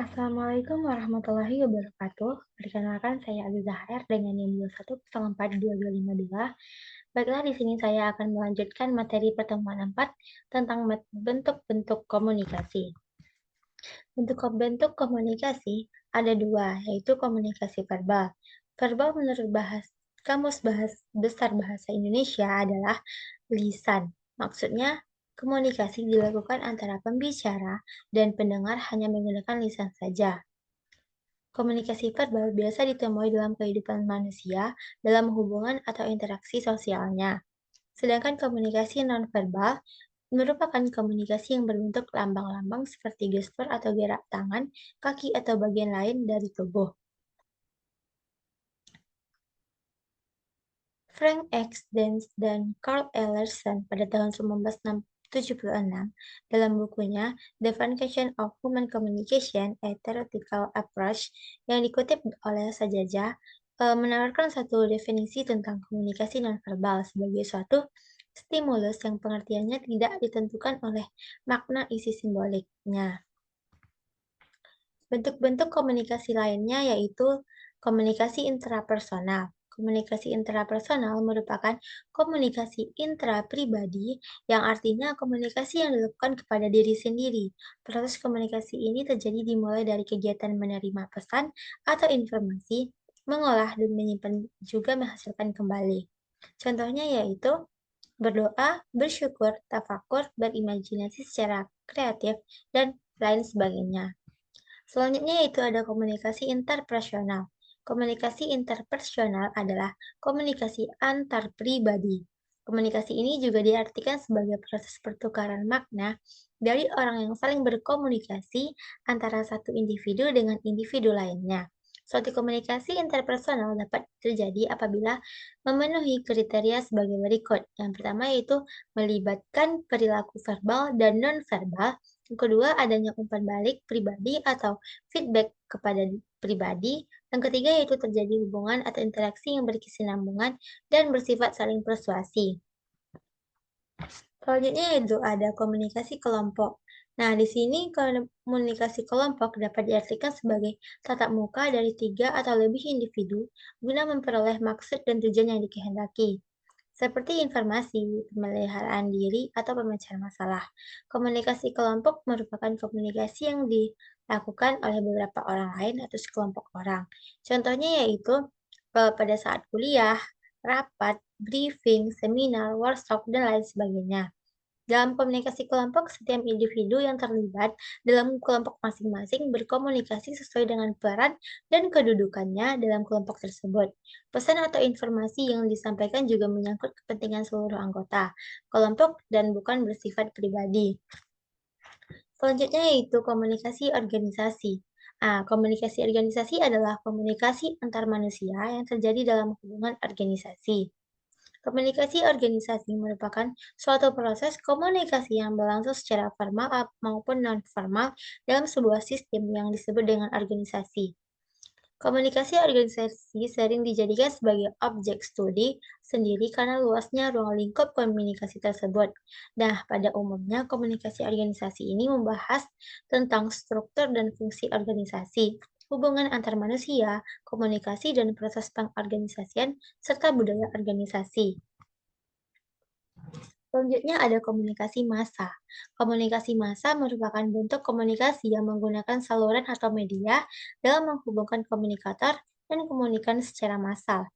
Assalamualaikum warahmatullahi wabarakatuh. Perkenalkan saya Aziza HR dengan NIM 21042252. Baiklah, di sini saya akan melanjutkan materi pertemuan 4 tentang bentuk-bentuk komunikasi. Bentuk-bentuk komunikasi ada dua, yaitu komunikasi verbal. Verbal menurut Besar Bahasa Indonesia adalah lisan. Maksudnya, komunikasi dilakukan antara pembicara dan pendengar hanya menggunakan lisan saja. Komunikasi verbal biasa ditemui dalam kehidupan manusia dalam hubungan atau interaksi sosialnya. Sedangkan komunikasi nonverbal merupakan komunikasi yang berbentuk lambang-lambang seperti gestur atau gerak tangan, kaki, atau bagian lain dari tubuh. Frank X. Dance dan Carl Ellerson pada tahun 1976 dalam bukunya The Foundation of Human Communication, A Theoretical Approach yang dikutip oleh Sajaja menawarkan satu definisi tentang komunikasi nonverbal sebagai suatu stimulus yang pengertiannya tidak ditentukan oleh makna isi simboliknya. Bentuk-bentuk komunikasi lainnya yaitu komunikasi intrapersonal. Komunikasi intrapersonal merupakan komunikasi intrapribadi yang artinya komunikasi yang dilakukan kepada diri sendiri. Proses komunikasi ini terjadi dimulai dari kegiatan menerima pesan atau informasi, mengolah dan menyimpan juga menghasilkan kembali. Contohnya yaitu berdoa, bersyukur, tafakur, berimajinasi secara kreatif, dan lain sebagainya. Selanjutnya yaitu ada komunikasi interpersonal. Komunikasi interpersonal adalah komunikasi antar pribadi. Komunikasi ini juga diartikan sebagai proses pertukaran makna dari orang yang saling berkomunikasi antara satu individu dengan individu lainnya. Suatu komunikasi interpersonal dapat terjadi apabila memenuhi kriteria sebagai berikut. Yang pertama yaitu melibatkan perilaku verbal dan non-verbal. Yang kedua, adanya umpan balik pribadi atau feedback kepada pribadi. Yang ketiga yaitu terjadi hubungan atau interaksi yang berkesinambungan dan bersifat saling persuasi. Selanjutnya yaitu ada komunikasi kelompok. Nah, di sini komunikasi kelompok dapat diartikan sebagai tatap muka dari 3 atau lebih individu guna memperoleh maksud dan tujuan yang dikehendaki, seperti informasi, pemeliharaan diri, atau pemecahan masalah. Komunikasi kelompok merupakan komunikasi yang dilakukan oleh beberapa orang lain atau sekelompok orang. Contohnya yaitu pada saat kuliah, rapat, briefing, seminar, workshop, dan lain sebagainya. Dalam komunikasi kelompok, setiap individu yang terlibat dalam kelompok masing-masing berkomunikasi sesuai dengan peran dan kedudukannya dalam kelompok tersebut. Pesan atau informasi yang disampaikan juga menyangkut kepentingan seluruh anggota kelompok dan bukan bersifat pribadi. Selanjutnya yaitu komunikasi organisasi. Komunikasi organisasi adalah komunikasi antar manusia yang terjadi dalam hubungan organisasi. Komunikasi organisasi merupakan suatu proses komunikasi yang berlangsung secara formal maupun non-formal dalam sebuah sistem yang disebut dengan organisasi. Komunikasi organisasi sering dijadikan sebagai objek studi sendiri karena luasnya ruang lingkup komunikasi tersebut. Nah, pada umumnya komunikasi organisasi ini membahas tentang struktur dan fungsi organisasi, hubungan antar manusia, komunikasi dan proses pengorganisasian, serta budaya organisasi. Selanjutnya ada komunikasi massa. Komunikasi massa merupakan bentuk komunikasi yang menggunakan saluran atau media dalam menghubungkan komunikator dan komunikan secara massal.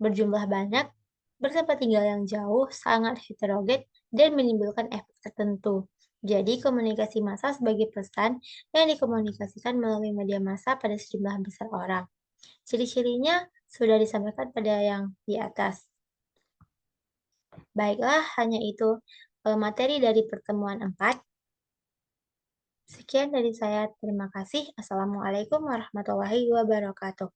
Berjumlah banyak, bertempat tinggal yang jauh, sangat heterogen, dan menimbulkan efek tertentu. Jadi, komunikasi massa sebagai pesan yang dikomunikasikan melalui media massa pada sejumlah besar orang. Ciri-cirinya sudah disampaikan pada yang di atas. Baiklah, hanya itu materi dari pertemuan 4. Sekian dari saya, terima kasih. Assalamualaikum warahmatullahi wabarakatuh.